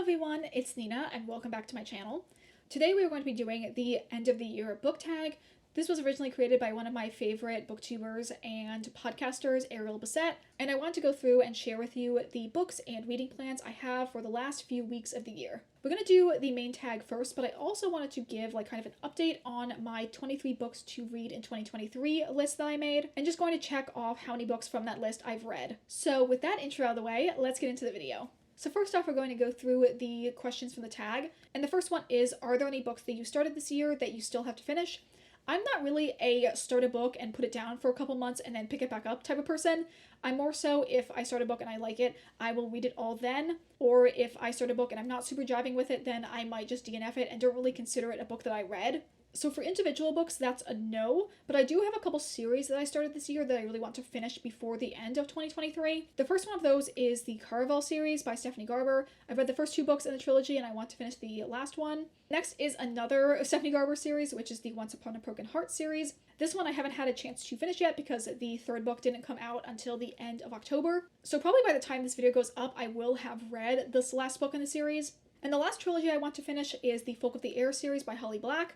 everyone, it's Nina and welcome back to my channel. Today we are going to be doing the end of the year book tag. This was originally created by one of my favorite booktubers and podcasters, Ariel Bissett, and I want to go through and share with you the books and reading plans I have for the last few weeks of the year. We're going to do the main tag first, but I also wanted to give kind of an update on my 23 books to read in 2023 list that I made, and just going to check off how many books from that list I've read. So with that intro out of the way, let's get into the video. So first off, we're going to go through the questions from the tag, and the first one is, are there any books that you started this year that you still have to finish? I'm not really a start a book and put it down for a couple months and then pick it back up type of person. I'm more so, if I start a book and I like it, I will read it all then, or if I start a book and I'm not super jiving with it, then I might just DNF it and don't really consider it a book that I read. So for individual books, that's a no, but I do have a couple series that I started this year that I really want to finish before the end of 2023. The first one of those is the Caraval series by Stephanie Garber. I've read the first two books in the trilogy and I want to finish the last one. Next is another Stephanie Garber series, which is the Once Upon a Broken Heart series. This one I haven't had a chance to finish yet because the third book didn't come out until the end of October. So probably by the time this video goes up, I will have read this last book in the series. And the last trilogy I want to finish is the Folk of the Air series by Holly Black.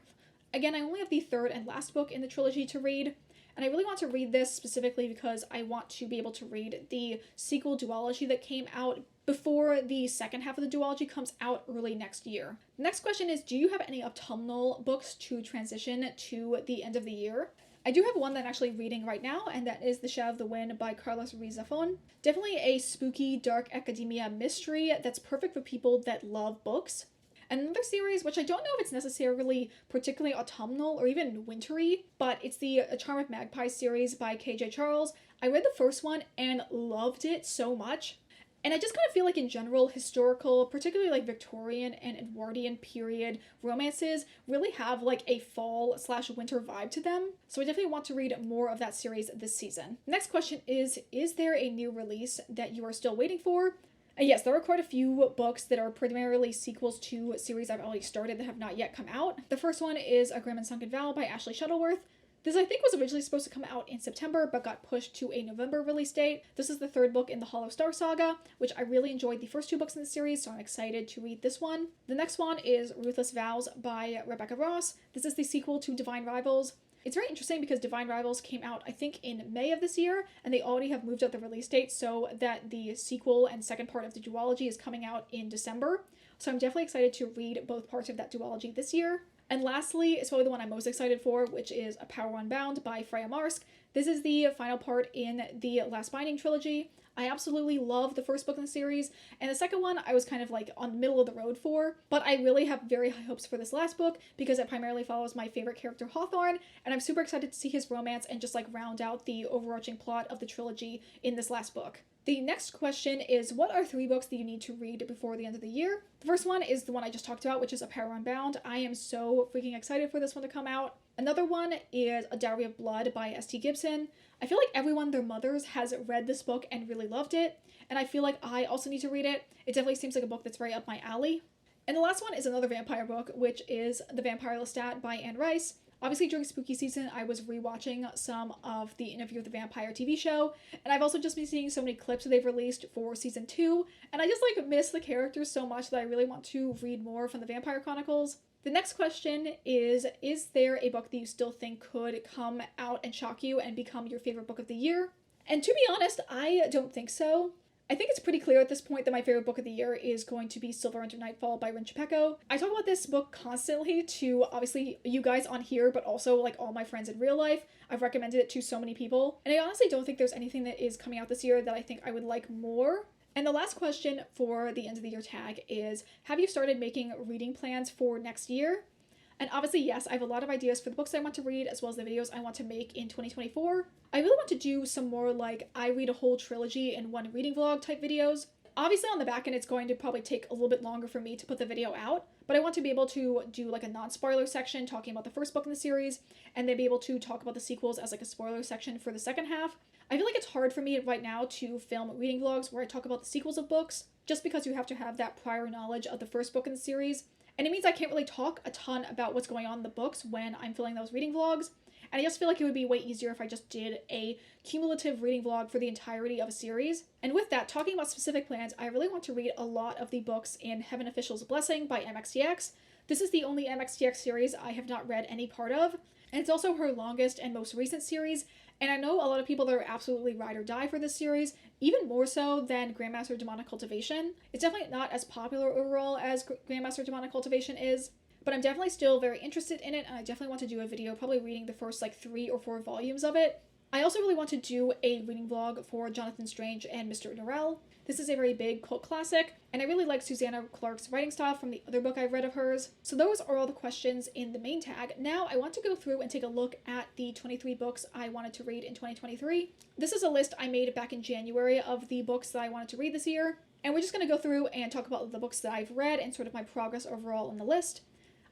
Again, I only have the third and last book in the trilogy to read, and I really want to read this specifically because I want to be able to read the sequel duology that came out before the second half of the duology comes out early next year. The next question is, do you have any autumnal books to transition to the end of the year? I do have one that I'm actually reading right now, and that is The Shadow of the Wind by Carlos Ruiz Zafón. Definitely a spooky, dark academia mystery that's perfect for people that love books. And another series, which I don't know if it's necessarily particularly autumnal or even wintry, but it's the A Charm of Magpies series by KJ Charles. I read the first one and loved it so much. And I just kind of feel like in general, historical, particularly Victorian and Edwardian period romances really have a fall/winter vibe to them. So I definitely want to read more of that series this season. Next question is there a new release that you are still waiting for? Yes, there are quite a few books that are primarily sequels to series I've already started that have not yet come out. The first one is A Grim and Sunken Vow by Ashley Shuttleworth. This I think was originally supposed to come out in September, but got pushed to a November release date. This is the third book in the Hollow Star saga, which I really enjoyed the first two books in the series, so I'm excited to read this one. The next one is Ruthless Vows by Rebecca Ross. This is the sequel to Divine Rivals. It's very interesting because Divine Rivals came out, I think, in May of this year, and they already have moved up the release date so that the sequel and second part of the duology is coming out in December. So I'm definitely excited to read both parts of that duology this year. And lastly, it's probably the one I'm most excited for, which is A Power Unbound by Freya Marsk. This is the final part in the Last Binding trilogy. I absolutely love the first book in the series, and the second one I was kind of on the middle of the road for, but I really have very high hopes for this last book because it primarily follows my favorite character Hawthorne, and I'm super excited to see his romance and just round out the overarching plot of the trilogy in this last book. The next question is, what are 3 books that you need to read before the end of the year? The first one is the one I just talked about, which is A Power Unbound. I am so freaking excited for this one to come out. Another one is A Dowry of Blood by S.T. Gibson. I feel like everyone, their mothers, has read this book and really loved it, and I feel like I also need to read it. It definitely seems like a book that's very up my alley. And the last one is another vampire book, which is The Vampire Lestat by Anne Rice. Obviously, during spooky season, I was rewatching some of the Interview with the Vampire TV show, and I've also just been seeing so many clips that they've released for season 2, and I just miss the characters so much that I really want to read more from the Vampire Chronicles. The next question is there a book that you still think could come out and shock you and become your favorite book of the year? And to be honest, I don't think so. I think it's pretty clear at this point that my favorite book of the year is going to be Silver Under Nightfall by Rin Chupeco. I talk about this book constantly to, obviously, you guys on here, but also all my friends in real life. I've recommended it to so many people, and I honestly don't think there's anything that is coming out this year that I think I would like more. And the last question for the end of the year tag is, have you started making reading plans for next year? And obviously, yes, I have a lot of ideas for the books I want to read, as well as the videos I want to make in 2024. I really want to do some more I read a whole trilogy in one reading vlog type videos. Obviously, on the back end, it's going to probably take a little bit longer for me to put the video out, but I want to be able to do a non-spoiler section talking about the first book in the series, and then be able to talk about the sequels as a spoiler section for the second half. I feel like it's hard for me right now to film reading vlogs where I talk about the sequels of books, just because you have to have that prior knowledge of the first book in the series. And it means I can't really talk a ton about what's going on in the books when I'm filming those reading vlogs. and I just feel like it would be way easier if I just did a cumulative reading vlog for the entirety of a series. And with that, talking about specific plans, I really want to read a lot of the books in Heaven Official's Blessing by MXTX. This is the only MXTX series I have not read any part of, and it's also her longest and most recent series, and I know a lot of people that are absolutely ride or die for this series, even more so than Grandmaster Demonic Cultivation. It's definitely not as popular overall as Grandmaster Demonic Cultivation is, but I'm definitely still very interested in it, and I definitely want to do a video probably reading the first like 3 or 4 volumes of it. I also really want to do a reading vlog for Jonathan Strange and Mr. Norrell. This is a very big cult classic, and I really like Susanna Clarke's writing style from the other book I've read of hers. So those are all the questions in the main tag. Now I want to go through and take a look at the 23 books I wanted to read in 2023. This is a list I made back in January of the books that I wanted to read this year, and we're just going to go through and talk about the books that I've read and sort of my progress overall on the list.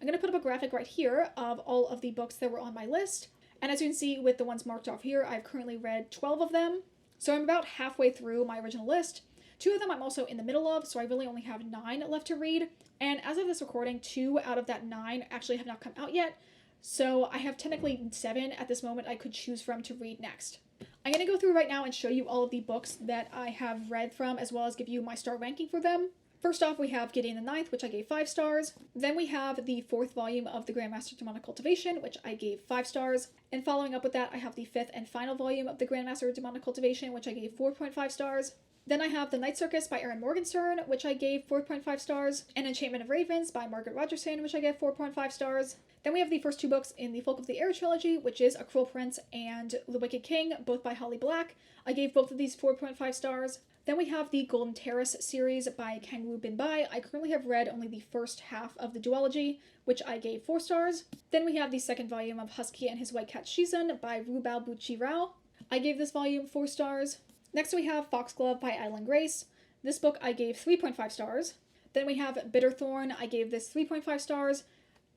I'm going to put up a graphic right here of all of the books that were on my list, and as you can see with the ones marked off here, I've currently read 12 of them. So I'm about halfway through my original list. 2 of them I'm also in the middle of, so I really only have 9 left to read. And as of this recording, 2 out of that 9 actually have not come out yet. So I have technically 7 at this moment I could choose from to read next. I'm going to go through right now and show you all of the books that I have read from, as well as give you my star ranking for them. First off, we have Gideon the Ninth, which I gave 5 stars. Then we have the 4th volume of the Grandmaster Demonic Cultivation, which I gave 5 stars. And following up with that, I have the 5th and final volume of the Grandmaster Demonic Cultivation, which I gave 4.5 stars. Then I have The Night Circus by Erin Morgenstern, which I gave 4.5 stars, and Enchantment of Ravens by Margaret Rogerson, which I gave 4.5 stars. Then we have the first 2 books in the Folk of the Air trilogy, which is A Cruel Prince and The Wicked King, both by Holly Black. I gave both of these 4.5 stars. Then we have the Golden Terrace series by Kangwoo Bin Bai. I currently have read only the first half of the duology, which I gave 4 stars. Then we have the 2nd volume of Husky and His White Cat Shizun by Rubao Buchi Rao. I gave this volume 4 stars. Next we have Foxglove by Island Grace. This book I gave 3.5 stars. Then we have Bitterthorn. I gave this 3.5 stars.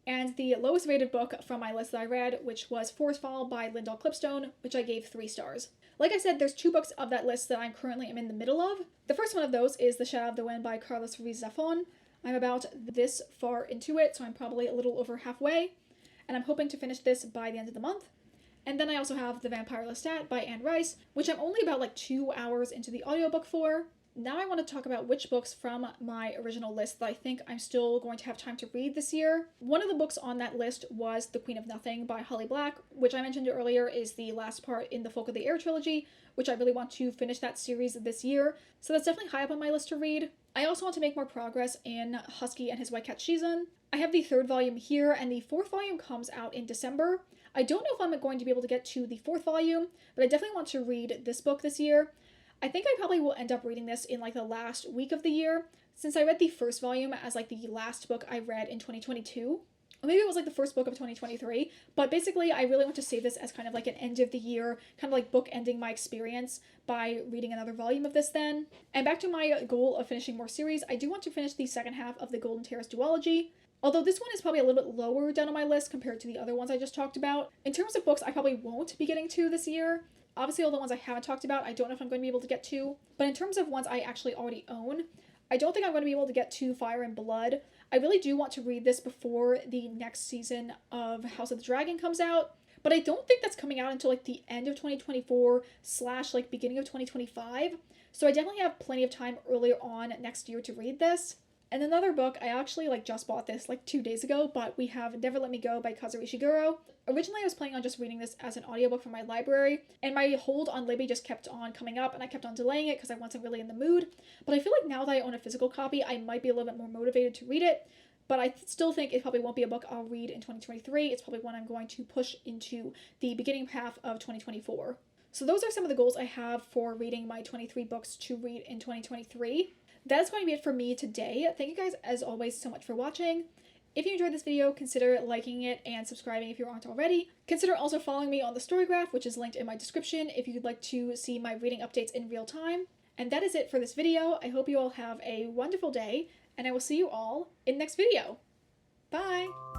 And the lowest rated book from my list that I read, which was Forestfall by Lyndall Clipstone, which I gave 3 stars. Like I said, there's 2 books of that list that I'm currently in the middle of. The first one of those is The Shadow of the Wind by Carlos Ruiz Zafón. I'm about this far into it, so I'm probably a little over halfway, and I'm hoping to finish this by the end of the month. And then I also have The Vampire Lestat by Anne Rice, which I'm only about like 2 hours into the audiobook for. Now I want to talk about which books from my original list that I think I'm still going to have time to read this year. One of the books on that list was The Queen of Nothing by Holly Black, which I mentioned earlier is the last part in the Folk of the Air trilogy, which I really want to finish that series this year. So that's definitely high up on my list to read. I also want to make more progress in Husky and His White Cat Shizun. I have the 3rd volume here, and the 4th volume comes out in December. I don't know if I'm going to be able to get to the 4th volume, but I definitely want to read this book this year. I think I probably will end up reading this in like the last week of the year, since I read the 1st volume as like the last book I read in 2022. Or maybe it was like the first book of 2023, but basically I really want to save this as kind of like an end of the year, kind of like book ending my experience by reading another volume of this then. And back to my goal of finishing more series, I do want to finish the 2nd half of the Golden Terrace duology. Although this one is probably a little bit lower down on my list compared to the other ones I just talked about. In terms of books I probably won't be getting to this year, obviously all the ones I haven't talked about I don't know if I'm going to be able to get to, but in terms of ones I actually already own, I don't think I'm going to be able to get to Fire and Blood. I really do want to read this before the next season of House of the Dragon comes out, but I don't think that's coming out until like the end of 2024 / like beginning of 2025, so I definitely have plenty of time earlier on next year to read this. And another book, I actually just bought this like 2 days ago, but we have Never Let Me Go by Kazuo Ishiguro. Originally I was planning on just reading this as an audiobook from my library, and my hold on Libby just kept on coming up and I kept on delaying it because I wasn't really in the mood. But I feel like now that I own a physical copy, I might be a little bit more motivated to read it. But I still think it probably won't be a book I'll read in 2023. It's probably one I'm going to push into the beginning half of 2024. So those are some of the goals I have for reading my 23 books to read in 2023. That's going to be it for me today. Thank you guys, as always, so much for watching. If you enjoyed this video, consider liking it and subscribing if you aren't already. Consider also following me on the Storygraph, which is linked in my description if you'd like to see my reading updates in real time. And that is it for this video. I hope you all have a wonderful day, and I will see you all in the next video. Bye!